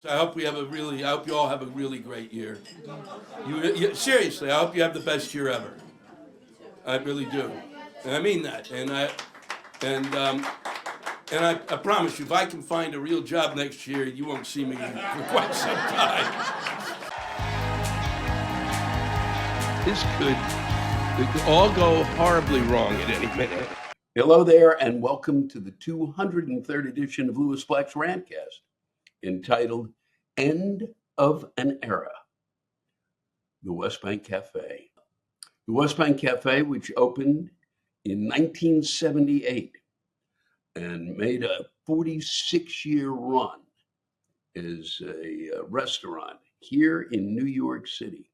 I hope I hope you all have a really great year. Seriously, I hope you have the best year ever. I really do, and I mean that. And I promise you, if I can find a real job next year, you won't see me for quite some time. This could all go horribly wrong at any minute. Hello there, and welcome to the 203rd edition of Lewis Black's Rantcast, entitled End of an Era, the West Bank Café. The West Bank Café, which opened in 1978 and made a 46-year run as a restaurant here in New York City,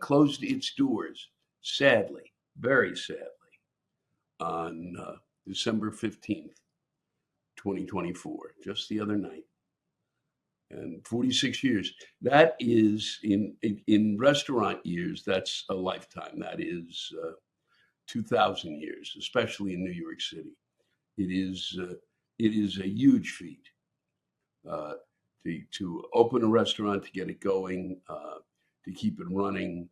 closed its doors, sadly, very sadly, on December 15th, 2024, just the other night. And 46 years, that is, in restaurant years, that's a lifetime. That is 2,000 years, especially in New York City. It is a huge feat to open a restaurant, to get it going, to keep it running,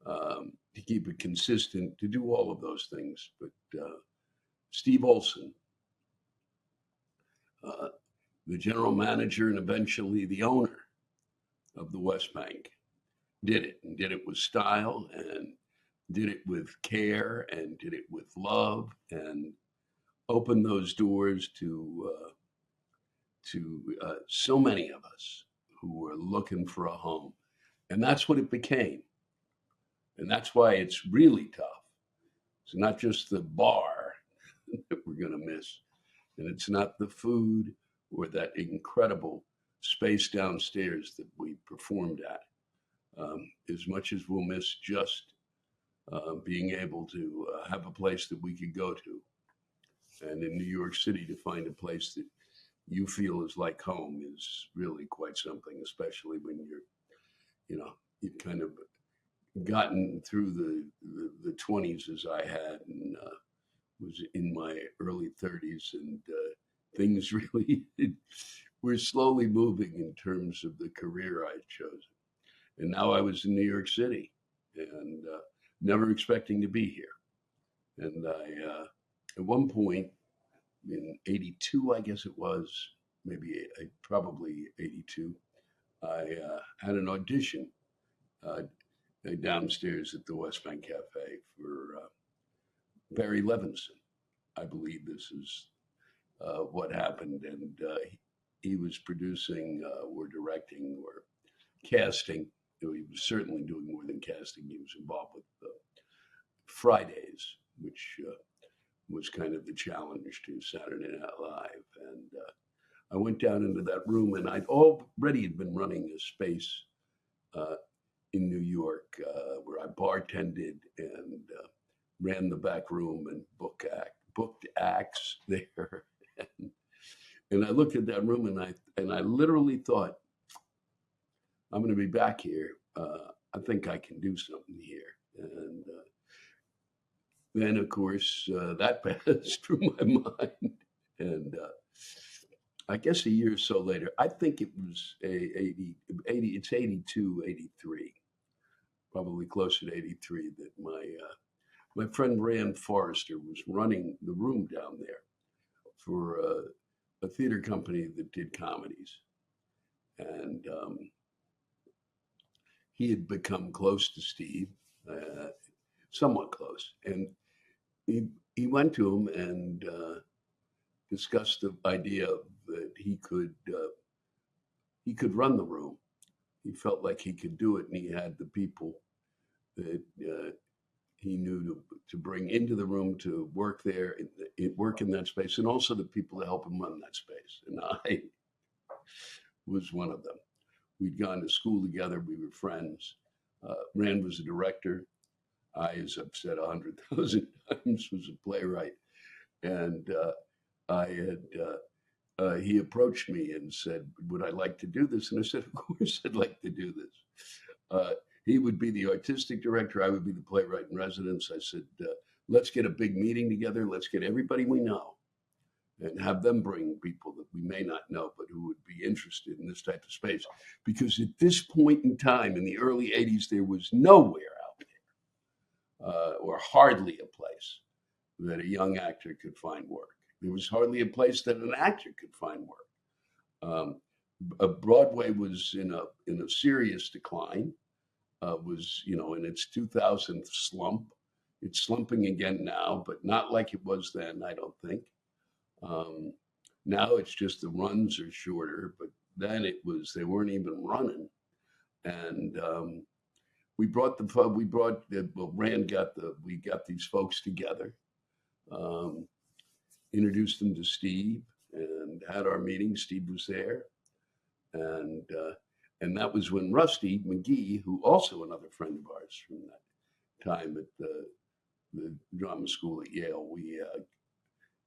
to keep it consistent, to do all of those things. But Steve Olsen, the general manager and eventually the owner of the West Bank, did it, and did it with style, and did it with care, and did it with love, and opened those doors to so many of us who were looking for a home. And that's what it became. And that's why it's really tough. It's not just the bar that we're going to miss, and it's not the food or that incredible space downstairs that we performed at. As much as we'll miss just being able to have a place that we could go to. And in New York City, to find a place that you feel is like home is really quite something, especially when you've kind of gotten through the 20s as I had, and was in my early 30s, and things really were slowly moving in terms of the career I'd chosen. And now I was in New York City, and never expecting to be here. And I, at one point in 82, I guess it was, probably 82, I had an audition downstairs at the West Bank Café for Barry Levinson. I believe this is what happened, and he was producing or directing or casting. He was certainly doing more than casting. He was involved with Fridays, which was kind of the challenge to Saturday Night Live. And I went down into that room, and I'd already been running a space in New York where I bartended and ran the back room and booked acts there. And I looked at that room, and I literally thought, I'm going to be back here. I think I can do something here. And then, of course, that passed through my mind. And I guess a year or so later, I think it was it's 82, 83, probably closer to 83, that my friend Rand Foerster was running the room down there for a theater company that did comedies. And he had become close to Steve, somewhat close. And he went to him and discussed the idea that he could run the room. He felt like he could do it, and he had the people that he knew to bring into the room to work there, work in that space, and also the people to help him run that space. And I was one of them. We'd gone to school together. We were friends. Rand was a director. I, as I've said 100,000 times, was a playwright. And he approached me and said, would I like to do this? And I said, of course I'd like to do this. He would be the artistic director. I would be the playwright in residence. I said, let's get a big meeting together. Let's get everybody we know and have them bring people that we may not know, but who would be interested in this type of space. Because at this point in time, in the early 80s, there was nowhere out there, or hardly a place, that a young actor could find work. There was hardly a place that an actor could find work. Broadway was in a serious decline. Was in its 2000th slump. It's slumping again now, but not like it was then, I don't think. Now it's just the runs are shorter, but then they weren't even running. And we got these folks together, introduced them to Steve, and had our meeting. Steve was there, and that was when Rusty McGee, who also another friend of ours from that time at the drama school at Yale,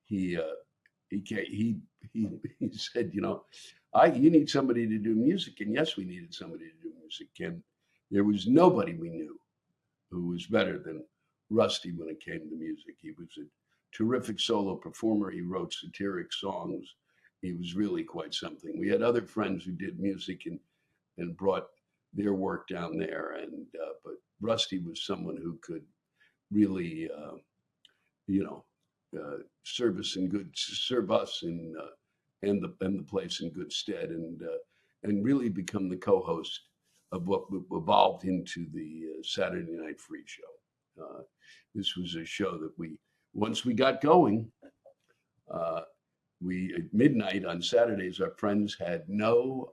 he said, you need somebody to do music. And yes, we needed somebody to do music. And there was nobody we knew who was better than Rusty when it came to music. He was a terrific solo performer. He wrote satiric songs. He was really quite something. We had other friends who did music and brought their work down there. But Rusty was someone who could really, serve us and the place in good stead, and really become the co-host of what evolved into the Saturday Night Free Show. This was a show that once we got going, we at midnight on Saturdays, our friends had no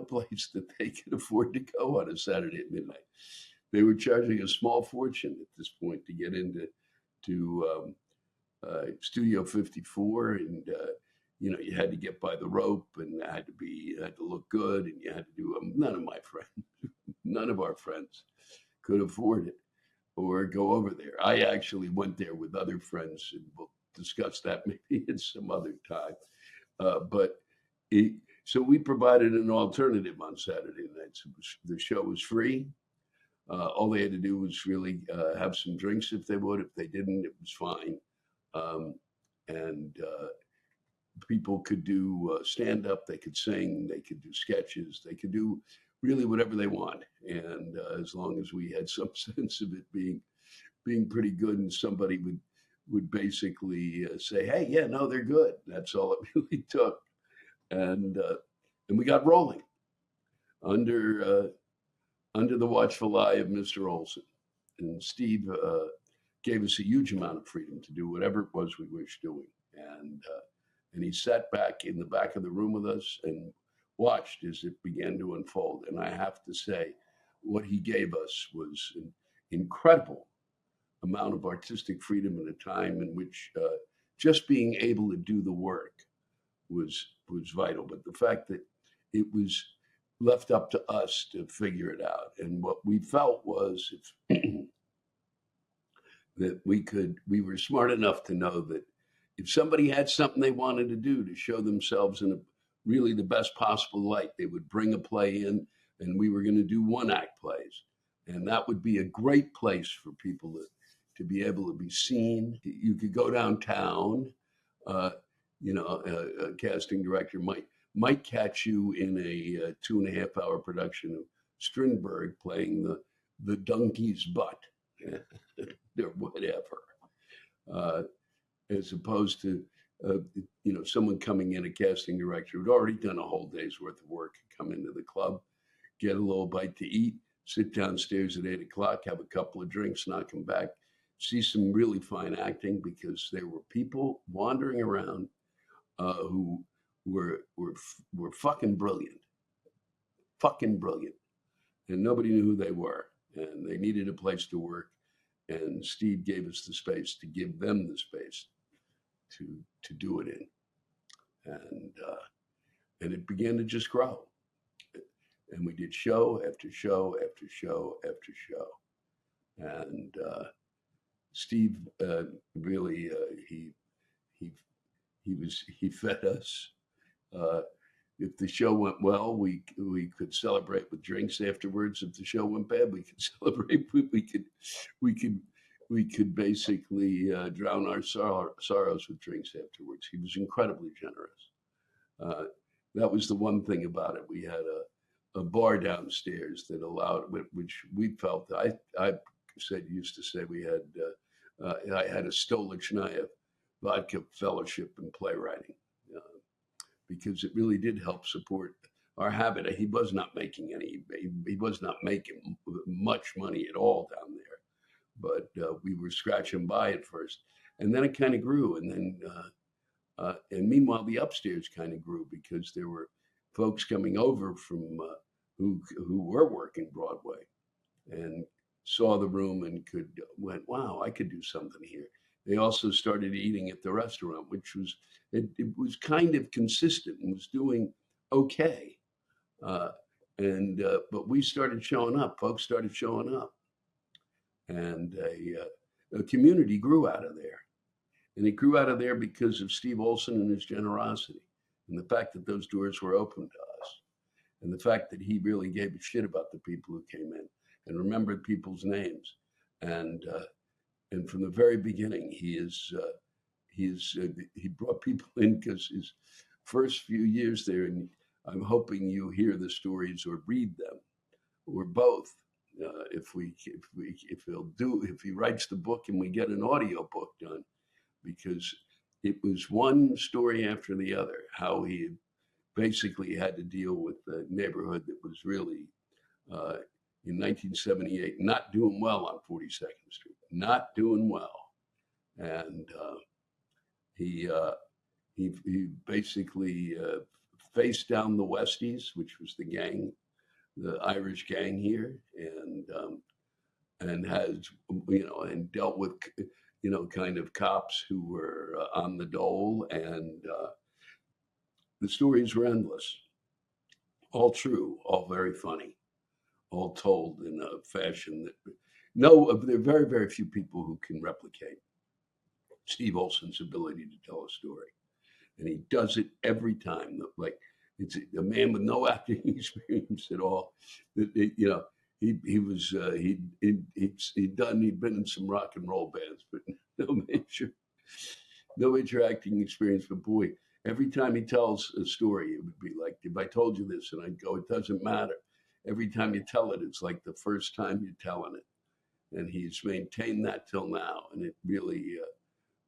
place that they could afford to go on a Saturday at midnight. They were charging a small fortune at this point to get into Studio 54, and you had to get by the rope, and you had to look good, and you had to do none of our friends could afford it or go over there. I actually went there with other friends, and we'll discuss that maybe at some other time. So we provided an alternative on Saturday nights. The show was free. All they had to do was really have some drinks if they would. If they didn't, it was fine. And people could do stand-up. They could sing. They could do sketches. They could do really whatever they want. And as long as we had some sense of it being pretty good, and somebody would basically say, "Hey, yeah, no, they're good." That's all it really took. And we got rolling under the watchful eye of Mr. Olsen. And Steve gave us a huge amount of freedom to do whatever it was we wished doing. And he sat back in the back of the room with us and watched as it began to unfold. And I have to say, what he gave us was an incredible amount of artistic freedom in a time in which just being able to do the work was vital. But the fact that it was left up to us to figure it out. And what we felt was that we were smart enough to know that if somebody had something they wanted to do to show themselves in really the best possible light, they would bring a play in, and we were going to do one-act plays. And that would be a great place for people to be able to be seen. You could go downtown, a casting director might catch you in a 2.5-hour production of Strindberg playing the donkey's butt or whatever, as opposed to someone coming in, a casting director who'd already done a whole day's worth of work, come into the club, get a little bite to eat, sit downstairs at 8:00, have a couple of drinks, not come back, see some really fine acting, because there were people wandering around who were fucking brilliant, and nobody knew who they were, and they needed a place to work, and Steve gave us the space to give them the space to do it in, and it began to just grow, and we did show after show after show after show, and Steve really he fed us. If the show went well, we could celebrate with drinks afterwards. If the show went bad, we could celebrate. We we could basically drown our sorrows with drinks afterwards. He was incredibly generous. Uh, that was the one thing about it. We had a bar downstairs that allowed, which we felt, I used to say we had, I had a Stolichnaya vodka fellowship in playwriting, uh, because it really did help support our habit. He was not making he was not making much money at all down there, but we were scratching by at first, and then it kind of grew, and then and meanwhile the upstairs kind of grew because there were folks coming over from who were working Broadway and saw the room and went, wow, I could do something here. They also started eating at the restaurant, which was it was kind of consistent and was doing okay. Uh, and but we started showing up. Folks started showing up, and a community grew out of there. And it grew out of there because of Steve Olsen and his generosity, and the fact that those doors were open to us, and the fact that he really gave a shit about the people who came in and remembered people's names. And and from the very beginning, he brought people in because his first few years there, and I'm hoping you hear the stories or read them or both. If he writes the book and we get an audio book done, because it was one story after the other, how he basically had to deal with the neighborhood that was really, in 1978, not doing well on 42nd Street, not doing well. And he, he basically faced down the Westies, which was the gang, the Irish gang here, and has, and dealt with, kind of cops who were on the dole, and the stories were endless, all true, all very funny, all told in a fashion that there are very, very few people who can replicate Steve Olsen's ability to tell a story, and he does it every time. Like, it's a man with no acting experience at all. He'd been in some rock and roll bands, but no major acting experience. But boy, every time he tells a story, it would be like, if I told you this, and I'd go, it doesn't matter. Every time you tell it, it's like the first time you're telling it. And he's maintained that till now, and it really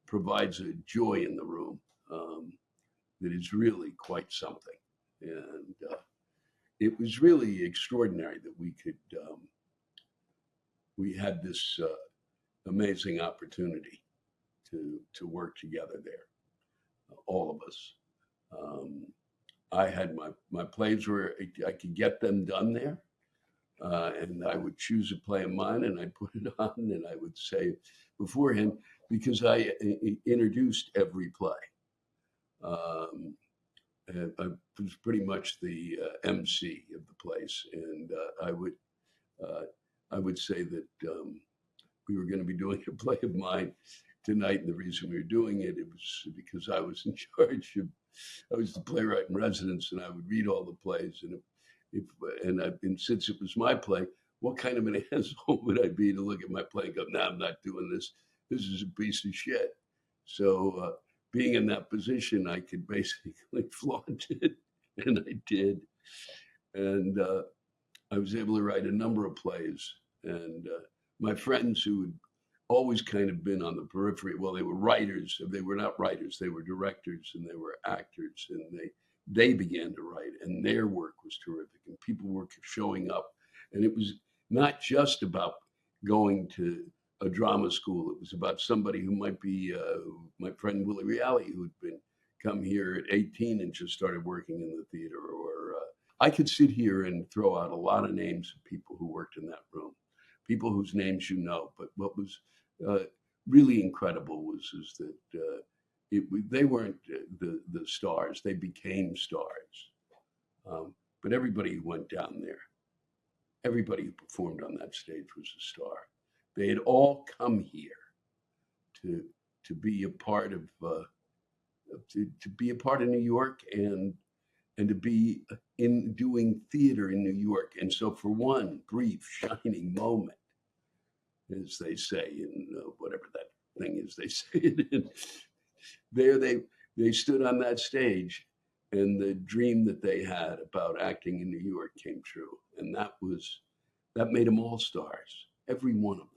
provides a joy in the room that is really quite something. And it was really extraordinary that we had this amazing opportunity to work together there, all of us. I had my plays where I could get them done there, and I would choose a play of mine and I'd put it on, and I would say beforehand, because I introduced every play. I was pretty much the MC of the place, and I would say that we were going to be doing a play of mine tonight, and the reason we were doing it was because I was in charge of. I was the playwright in residence, and I would read all the plays, and since it was my play, what kind of an asshole would I be to look at my play and go, "No, I'm not doing this. This is a piece of shit." So being in that position, I could basically flaunt it, and I did. And I was able to write a number of plays. And my friends who had always kind of been on the periphery, well, they were writers. They were not writers. They were directors and they were actors. And they began to write, and their work was terrific. And people were showing up. And it was not just about going to a drama school. It was about somebody who might be my friend Willie Reale, who'd come here at 18 and just started working in the theater. Or I could sit here and throw out a lot of names of people who worked in that room, people whose names you know. But what was really incredible is that they weren't the stars; they became stars. But everybody who went down there, everybody who performed on that stage was a star. They had all come here to be a part of to be a part of New York and to be in doing theater in New York. And so for one brief shining moment, as they say in whatever that thing is they say it in. There they stood on that stage, and the dream that they had about acting in New York came true, and that made them all stars, every one of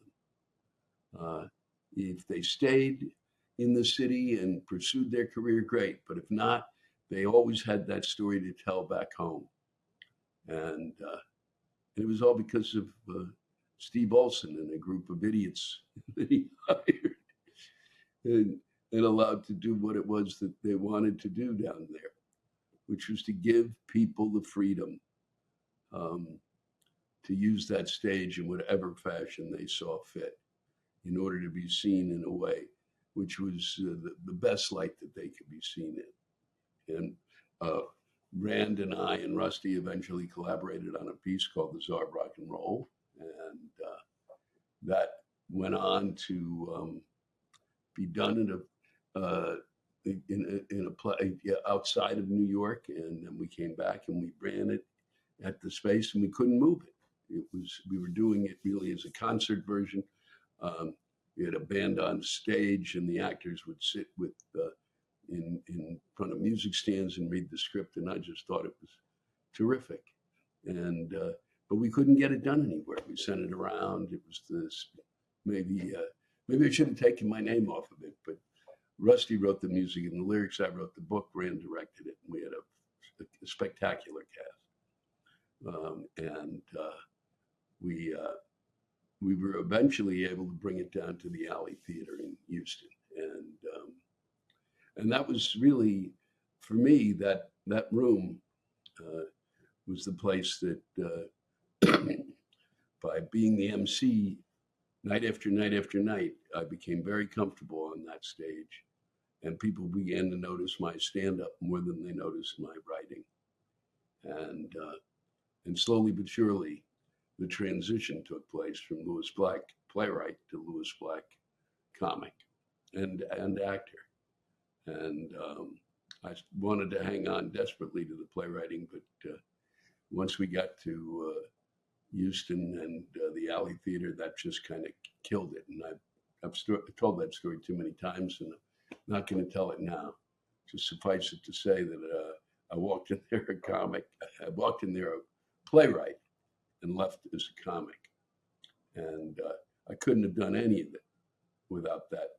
them. If they stayed in the city and pursued their career, great. But if not, they always had that story to tell back home, and it was all because of Steve Olsen and a group of idiots that he hired and allowed to do what it was that they wanted to do down there, which was to give people the freedom to use that stage in whatever fashion they saw fit in order to be seen in a way which was the best light that they could be seen in. And Rand and I and Rusty eventually collaborated on a piece called The Czar of Rock and Roll. And that went on to be done in a play outside of New York. And then we came back and we ran it at the Space, and we couldn't move it. We were doing it really as a concert version. We had a band on stage, and the actors would sit in front of music stands and read the script, and I just thought it was terrific. And but we couldn't get it done anywhere. We sent it around. It was this maybe I should have taken my name off of it, but Rusty wrote the music and the lyrics. I wrote the book. Rand directed it, and we had a spectacular cast. And we were eventually able to bring it down to the Alley Theater in Houston, and that was really, for me, that room was the place that by being the MC night after night after night, I became very comfortable on that stage, and people began to notice my stand-up more than they noticed my writing, and slowly but surely, the transition took place from Lewis Black playwright to Lewis Black comic and actor. And I wanted to hang on desperately to the playwriting, but once we got to Houston and the Alley Theater, that just kind of killed it. And I've told that story too many times, and I'm not going to tell it now. Just suffice it to say that I walked in there a comic. I walked in there a playwright and left as a comic. And I couldn't have done any of it without that.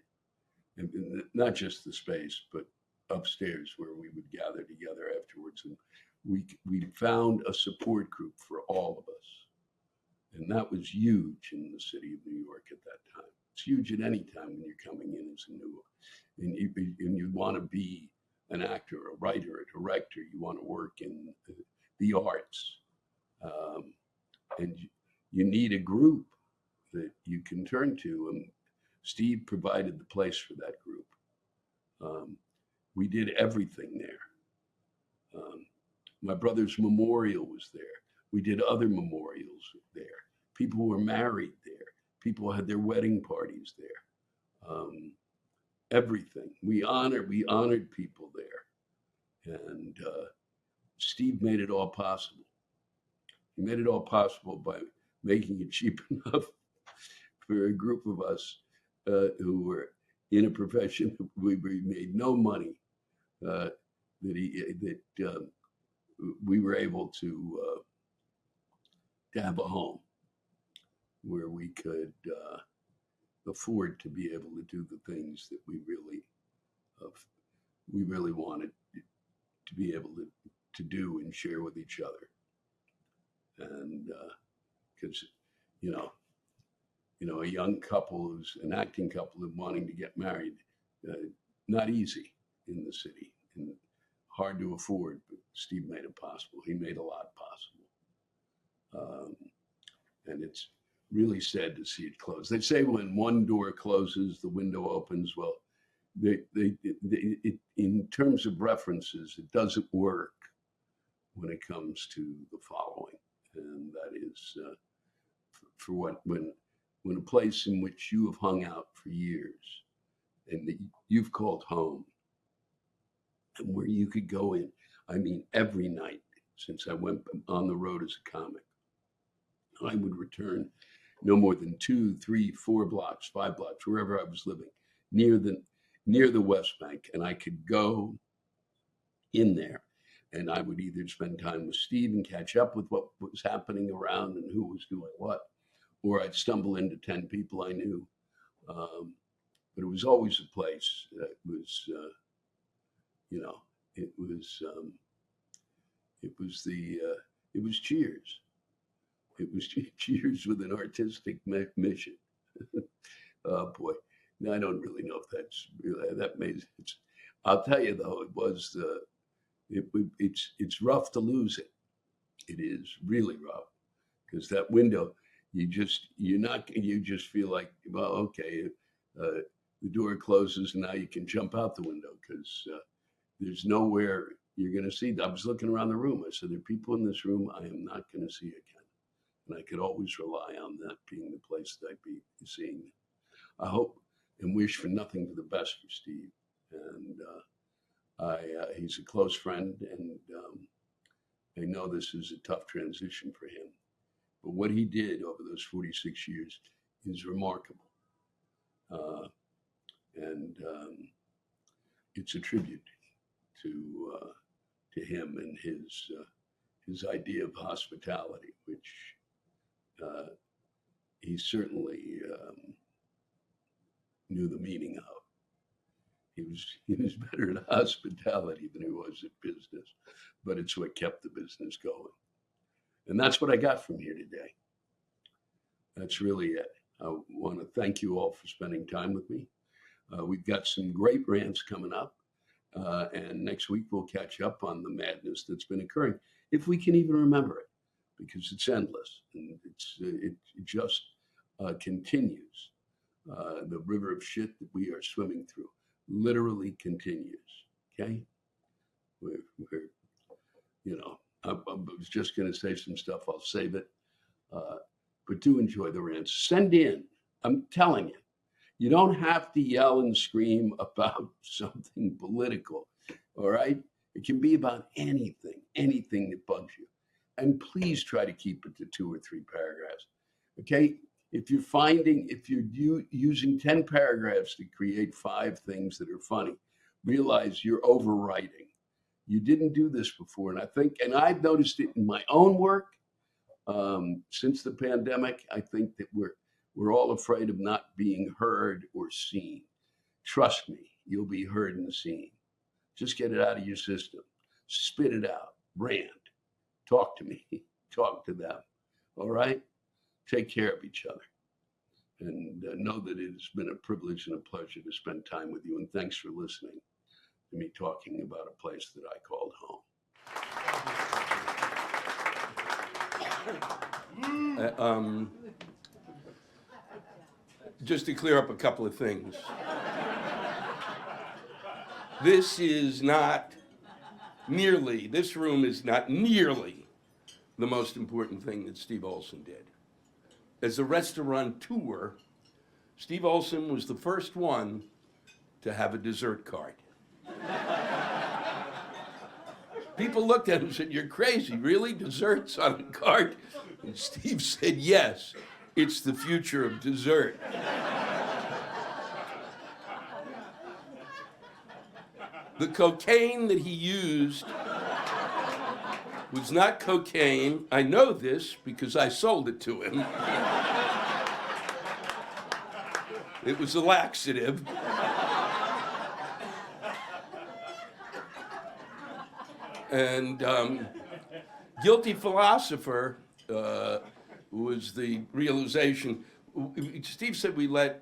And not just the Space, but upstairs where we would gather together afterwards. And we found a support group for all of us. And that was huge in the city of New York at that time. It's huge at any time when you're coming in as a new, and you want to be an actor, a writer, a director. You want to work in the arts. And you need a group that you can turn to. And Steve provided the place for that group. We did everything there. My brother's memorial was there. We did other memorials there. People were married there. People had their wedding parties there. Everything. We honored people there. And Steve made it all possible. He made it all possible by making it cheap enough for a group of us who were in a profession we made no money, that we were able to have a home where we could afford to be able to do the things that we really wanted to be able to do and share with each other. And because a young couple who's an acting couple and wanting to get married, not easy in the city and hard to afford, but Steve made it possible. He made a lot possible. And it's really sad to see it close. They say when one door closes, the window opens. Well, in terms of references, it doesn't work when it comes to the following. And that is for when a place in which you have hung out for years and that you've called home, and where you could go in, I mean, every night since I went on the road as a comic, I would return no more than 2, 3, 4 blocks, 5 blocks, wherever I was living, near the West Bank, and I could go in there, and I would either spend time with Steve and catch up with what was happening around and who was doing what, or I'd stumble into 10 people I knew. But it was always a place that was, it was Cheers. It was Cheers with an artistic mission. Oh boy, now, I don't really know if that's really, that made it. I'll tell you though, it's rough to lose it. It is really rough because that window, you just feel like, well, okay, the door closes and now you can jump out the window because there's nowhere you're going to see. I was looking around the room. I said, there are people in this room I am not going to see again. And I could always rely on that being the place that I'd be seeing. I hope and wish for nothing but the best for Steve. And he's a close friend, and I know this is a tough transition for him. But what he did over those 46 years is remarkable. And it's a tribute to him and his idea of hospitality, which he certainly knew the meaning of. He was better at hospitality than he was at business, but it's what kept the business going. And that's what I got from here today. That's really it. I want to thank you all for spending time with me. We've got some great rants coming up. And next week we'll catch up on the madness that's been occurring, if we can even remember it, because it's endless and it just continues. The river of shit that we are swimming through literally continues. Okay, I was just going to say some stuff. I'll save it, but do enjoy the rants. Send in. I'm telling you. You don't have to yell and scream about something political, all right? It can be about anything that bugs you. And please try to keep it to 2 or 3 paragraphs, okay? If you're using 10 paragraphs to create 5 things that are funny, realize you're overwriting. You didn't do this before, and I've noticed it in my own work since the pandemic. I think that we're all afraid of not being heard or seen. Trust me, you'll be heard and seen. Just get it out of your system. Spit it out. Rant. Talk to me. Talk to them. All right? Take care of each other. And know that it has been a privilege and a pleasure to spend time with you. And thanks for listening to me talking about a place that I called home. Just to clear up a couple of things. This room is not nearly the most important thing that Steve Olsen did. As a restaurateur, Steve Olsen was the first one to have a dessert cart. People looked at him and said, "You're crazy, really? Desserts on a cart?" And Steve said, "Yes. It's the future of dessert." The cocaine that he used was not cocaine. I know this because I sold it to him. It was a laxative. And Guilty Philosopher was the realization. Steve said we let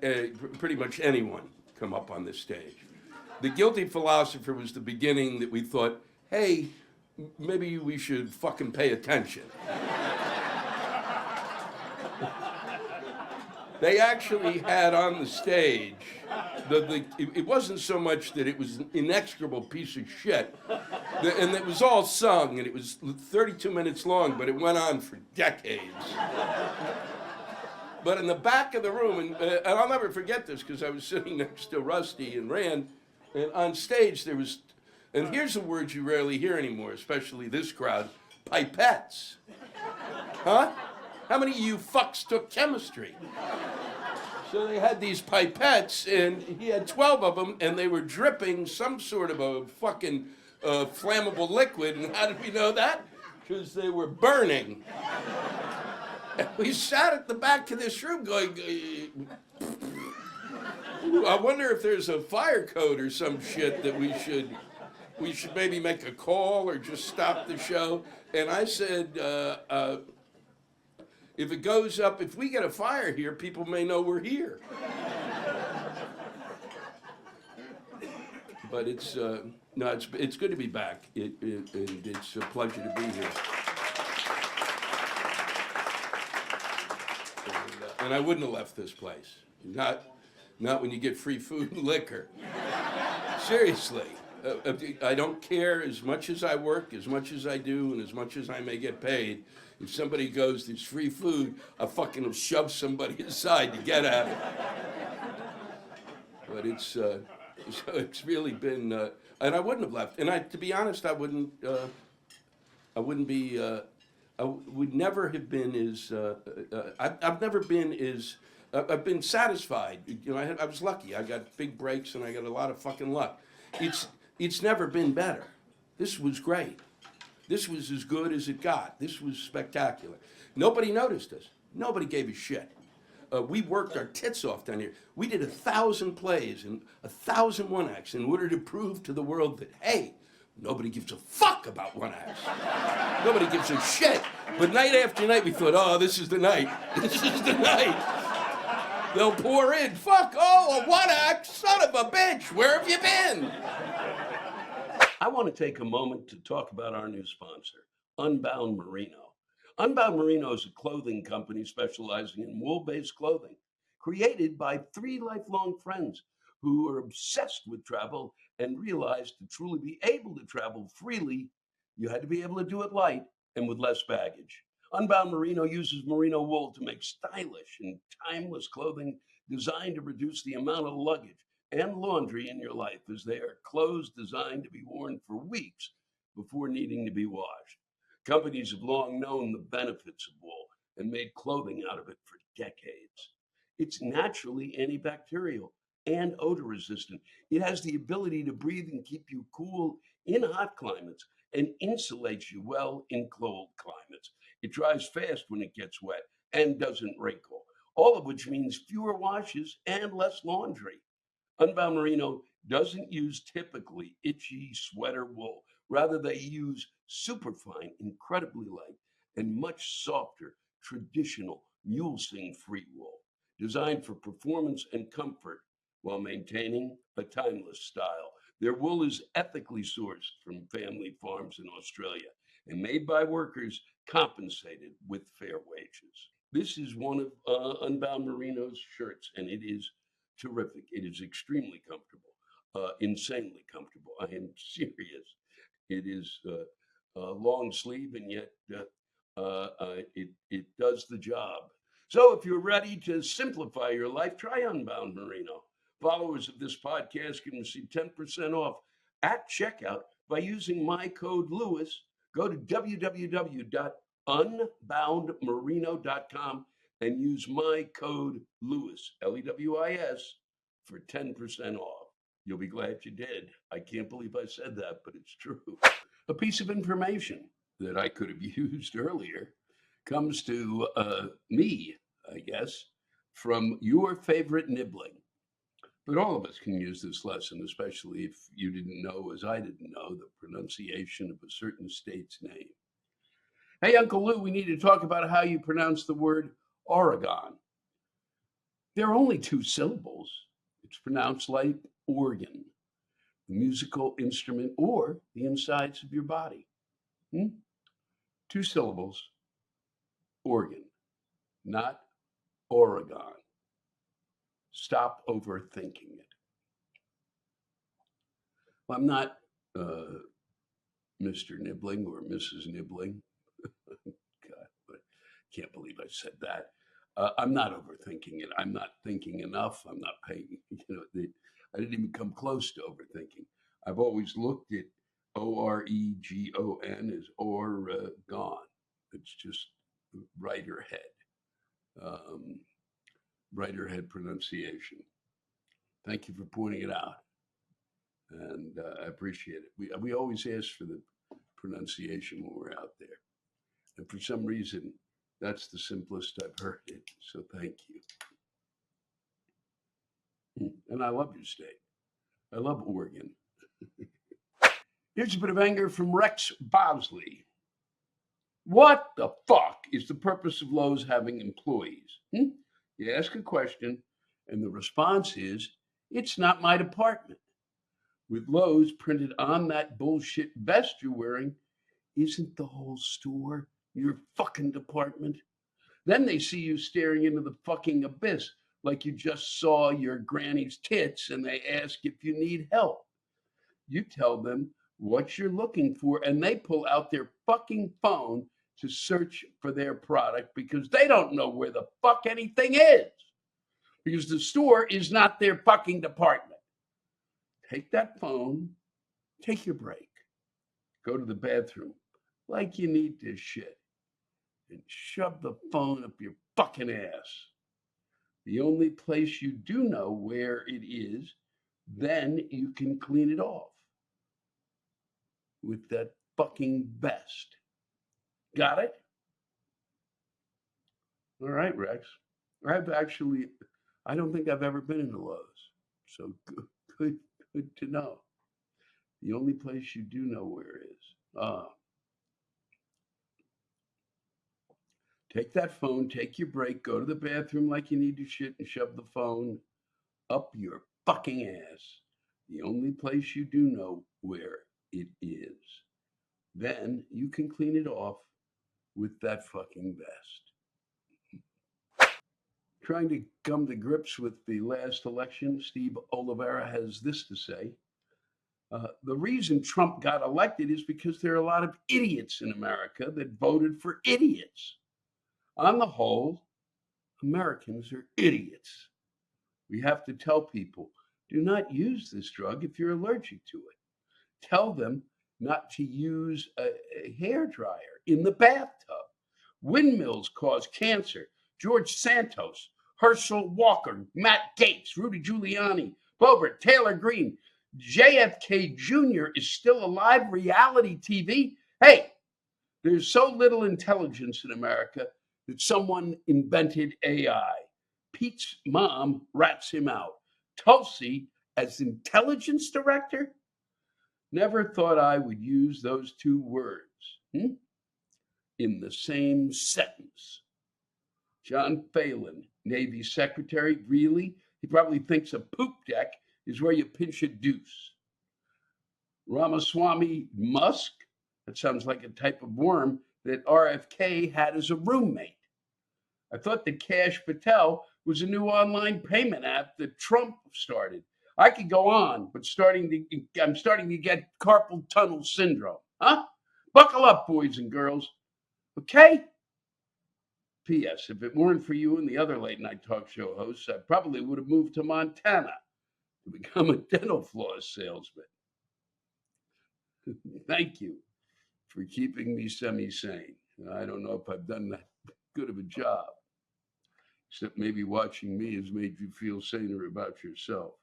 pretty much anyone come up on this stage. The Guilty Philosopher was the beginning that we thought, hey, maybe we should fucking pay attention. They actually had on the stage, it wasn't so much that it was an inexorable piece of shit, and it was all sung, and it was 32 minutes long, but it went on for decades. But in the back of the room, and I'll never forget this because I was sitting next to Rusty and Rand, and on stage there was, and here's a word you rarely hear anymore, especially this crowd, pipettes. Huh? How many of you fucks took chemistry? So they had these pipettes, and he had 12 of them, and they were dripping some sort of a fucking flammable liquid. And how did we know that? Because they were burning. And we sat at the back of this room going, I wonder if there's a fire code or some shit that we should maybe make a call or just stop the show. And I said, if it goes up, if we get a fire here, people may know we're here. But it's good to be back. And it's a pleasure to be here. And I wouldn't have left this place. Not when you get free food and liquor. Seriously. I don't care as much as I work, as much as I do, and as much as I may get paid. If somebody goes, there's free food, I fucking shove somebody aside to get at it. But it's really been, and I wouldn't have left. And to be honest, I would never have been as, I've never been as, I've been satisfied. You know, I was lucky. I got big breaks and I got a lot of fucking luck. It's never been better. This was great. This was as good as it got. This was spectacular. Nobody noticed us. Nobody gave a shit. We worked our tits off down here. We did 1,000 plays and 1,000 one-acts in order to prove to the world that, hey, nobody gives a fuck about one-acts. Nobody gives a shit. But night after night, we thought, oh, this is the night. This is the night. They'll pour in. Fuck, oh, a one-act, son of a bitch. Where have you been? I want to take a moment to talk about our new sponsor, Unbound Merino. Unbound Merino is a clothing company specializing in wool-based clothing, created by 3 lifelong friends who are obsessed with travel and realized to truly be able to travel freely, you had to be able to do it light and with less baggage. Unbound Merino uses merino wool to make stylish and timeless clothing designed to reduce the amount of luggage and laundry in your life, as they are clothes designed to be worn for weeks before needing to be washed. Companies have long known the benefits of wool and made clothing out of it for decades. It's naturally antibacterial and odor resistant. It has the ability to breathe and keep you cool in hot climates and insulates you well in cold climates. It dries fast when it gets wet and doesn't wrinkle, all of which means fewer washes and less laundry. Unbound Merino doesn't use typically itchy sweater wool. Rather, they use superfine, incredibly light, and much softer traditional mulesing-free wool, designed for performance and comfort while maintaining a timeless style. Their wool is ethically sourced from family farms in Australia and made by workers compensated with fair wages. This is one of Unbound Merino's shirts, and it is terrific. It is extremely comfortable, insanely comfortable. I am serious. It is long sleeve, and yet it does the job. So if you're ready to simplify your life, try Unbound Merino. Followers of this podcast can receive 10% off at checkout by using my code Lewis. Go to www.unboundmerino.com and use my code Lewis, Lewis, for 10% off. You'll be glad you did. I can't believe I said that, but it's true. A piece of information that I could have used earlier comes to me, I guess, from your favorite nibbling. But all of us can use this lesson, especially if you didn't know, as I didn't know, the pronunciation of a certain state's name. Hey, Uncle Lou, we need to talk about how you pronounce the word Oregon. There are only 2 syllables. It's pronounced like organ, the musical instrument, or the insides of your body. 2 syllables, organ, not Oregon. Stop overthinking it. Well, I'm not Mr. Nibbling or Mrs. Nibbling. God, I can't believe I said that. I'm not overthinking it. I'm not thinking enough. I'm not paying, I didn't even come close to overthinking. I've always looked at Oregon as Oregon. It's just right or head. Writer head pronunciation. Thank you for pointing it out, and I appreciate it. We always ask for the pronunciation when we're out there, and for some reason, that's the simplest I've heard it. So thank you. And I love your state. I love Oregon. Here's a bit of anger from Rex Bosley. What the fuck is the purpose of Lowe's having employees? You ask a question, and the response is, it's not my department. With Lowe's printed on that bullshit vest you're wearing, isn't the whole store your fucking department? Then they see you staring into the fucking abyss like you just saw your granny's tits, and they ask if you need help. You tell them what you're looking for, and they pull out their fucking phone to search for their product because they don't know where the fuck anything is. Because the store is not their fucking department. Take that phone, take your break, go to the bathroom like you need to shit, and shove the phone up your fucking ass. The only place you do know where it is, then you can clean it off with that fucking vest. Got it? All right, Rex. I don't think I've ever been in the Lowe's. So good to know. The only place you do know where is. Take that phone, take your break, go to the bathroom like you need to shit, and shove the phone up your fucking ass. The only place you do know where it is. Then you can clean it off with that fucking vest. Trying to come to grips with the last election, Steve Oliveira has this to say. The reason Trump got elected is because there are a lot of idiots in America that voted for idiots. On the whole, Americans are idiots. We have to tell people, do not use this drug if you're allergic to it. Tell them not to use a hairdryer in the bathtub. Windmills cause cancer. George Santos, Herschel Walker, Matt Gaetz, Rudy Giuliani, Boebert, Taylor Greene, JFK Jr. is still alive. Reality TV. Hey, there's so little intelligence in America that someone invented AI. Pete's mom rats him out. Tulsi as intelligence director? Never thought I would use those two words in the same sentence. John Phelan, Navy Secretary, really? He probably thinks a poop deck is where you pinch a deuce. Ramaswamy Musk, that sounds like a type of worm that RFK had as a roommate. I thought that Cash Patel was a new online payment app that Trump started. I could go on, but I'm starting to get carpal tunnel syndrome. Huh? Buckle up, boys and girls. Okay? P.S. If it weren't for you and the other late night talk show hosts, I probably would have moved to Montana to become a dental floss salesman. Thank you for keeping me semi-sane. I don't know if I've done that good of a job, except maybe watching me has made you feel saner about yourself.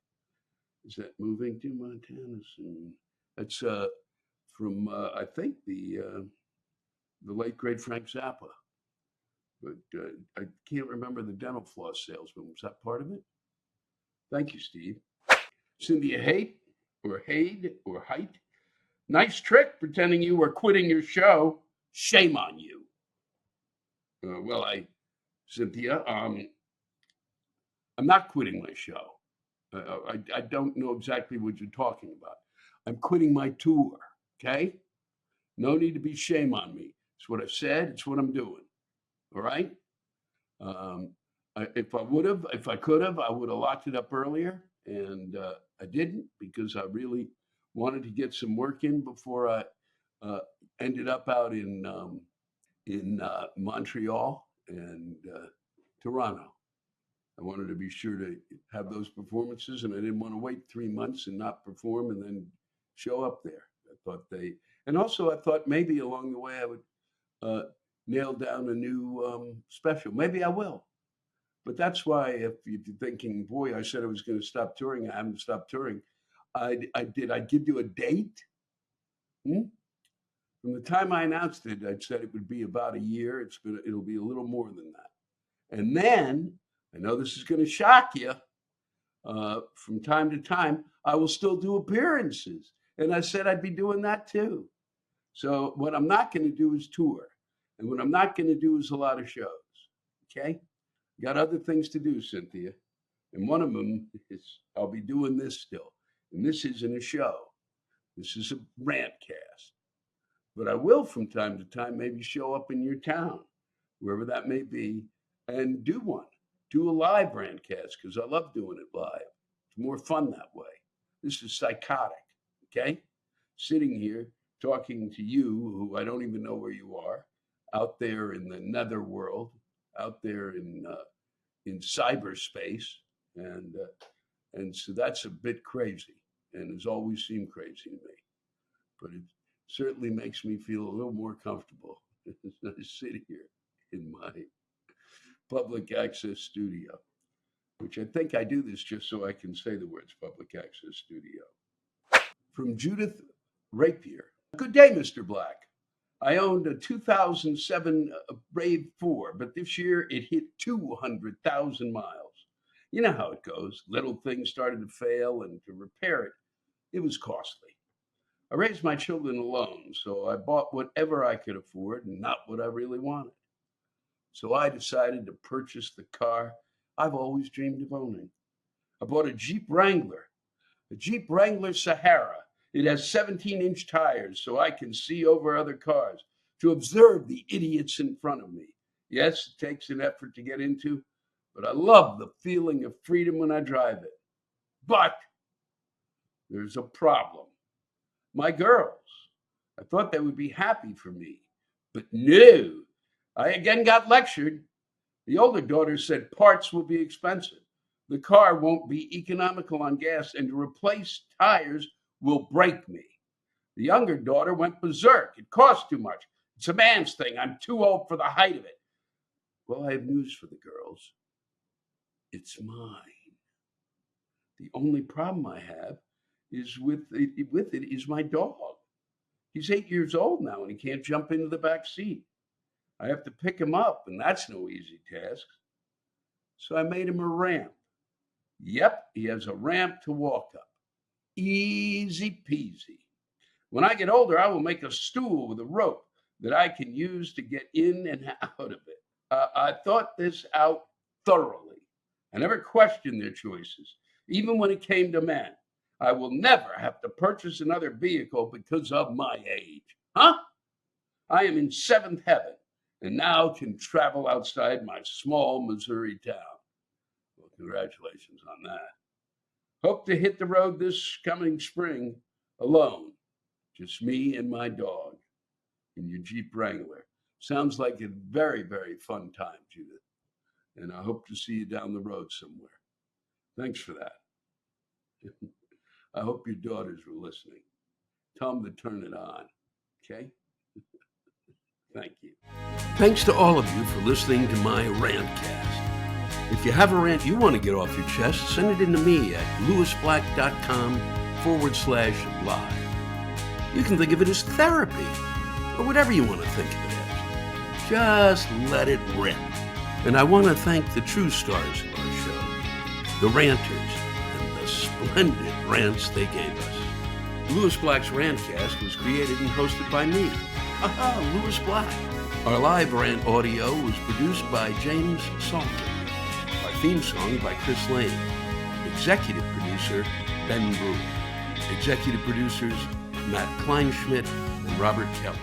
Is that moving to Montana soon? That's from I think the late great Frank Zappa, but I can't remember the dental floss salesman. Was that part of it? Thank you, Steve. Cynthia Haight or Haid or Height. Nice trick pretending you were quitting your show. Shame on you. Cynthia, I'm not quitting my show. I don't know exactly what you're talking about. I'm quitting my tour, okay? No need to be shame on me. It's what I've said. It's what I'm doing, all right? If I could have, I would have locked it up earlier, and I didn't because I really wanted to get some work in before I ended up out in Montreal and Toronto. I wanted to be sure to have those performances, and I didn't want to wait 3 months and not perform and then show up there. I thought maybe along the way I would nail down a new special. Maybe I will. But that's why if you're thinking, boy, I said I was going to stop touring, I haven't stopped touring. I give you a date? Hmm? From the time I announced it, I'd said it would be about a year. It'll be a little more than that. And then, I know this is going to shock you, from time to time, I will still do appearances. And I said I'd be doing that too. So what I'm not going to do is tour. And what I'm not going to do is a lot of shows. Okay? Got other things to do, Cynthia. And one of them is I'll be doing this still. And this isn't a show. This is a Rantcast. But I will from time to time maybe show up in your town, wherever that may be, and do one. Do a live Rantcast, because I love doing it live. It's more fun that way. This is psychotic, okay? Sitting here talking to you, who I don't even know where you are, out there in the nether world, out there in cyberspace, and so that's a bit crazy, and has always seemed crazy to me. But it certainly makes me feel a little more comfortable as I sit here in my public access studio, which I think I do this just so I can say the words public access studio. From Judith Rapier. Good day, Mr. Black. I owned a 2007 Brave 4, but this year it hit 200,000 miles. You know how it goes. Little things started to fail, and to repair it, it was costly. I raised my children alone, so I bought whatever I could afford and not what I really wanted. So I decided to purchase the car I've always dreamed of owning. I bought a Jeep Wrangler Sahara. It has 17-inch tires so I can see over other cars, to observe the idiots in front of me. Yes, it takes an effort to get into, but I love the feeling of freedom when I drive it. But there's a problem. My girls, I thought they would be happy for me, but no, I again got lectured. The older daughter said parts will be expensive. The car won't be economical on gas, and to replace tires will break me. The younger daughter went berserk. It costs too much. It's a man's thing. I'm too old for the height of it. Well, I have news for the girls. It's mine. The only problem I have is with it is my dog. He's 8 years old now, and he can't jump into the back seat. I have to pick him up, and that's no easy task. So I made him a ramp. Yep, he has a ramp to walk up. Easy peasy. When I get older, I will make a stool with a rope that I can use to get in and out of it. I thought this out thoroughly. I never questioned their choices, even when it came to men. I will never have to purchase another vehicle because of my age. Huh? I am in seventh heaven, and now can travel outside my small Missouri town. Well, congratulations on that. Hope to hit the road this coming spring alone. Just me and my dog in your Jeep Wrangler. Sounds like a very, very fun time, Judith. And I hope to see you down the road somewhere. Thanks for that. I hope your daughters were listening. Tell them to turn it on, okay? Thank you. Thanks to all of you for listening to my Rantcast. If you have a rant you want to get off your chest, send it in to me at lewisblack.com/live. You can think of it as therapy, or whatever you want to think of it as. Just let it rip. And I want to thank the true stars of our show, the ranters, and the splendid rants they gave us. Lewis Black's Rantcast was created and hosted by me. Lewis Black. Our live rant audio was produced by James Salter. Our theme song by Chris Lane. Executive producer, Ben Brewer. Executive producers, Matt Kleinschmidt and Robert Kelly.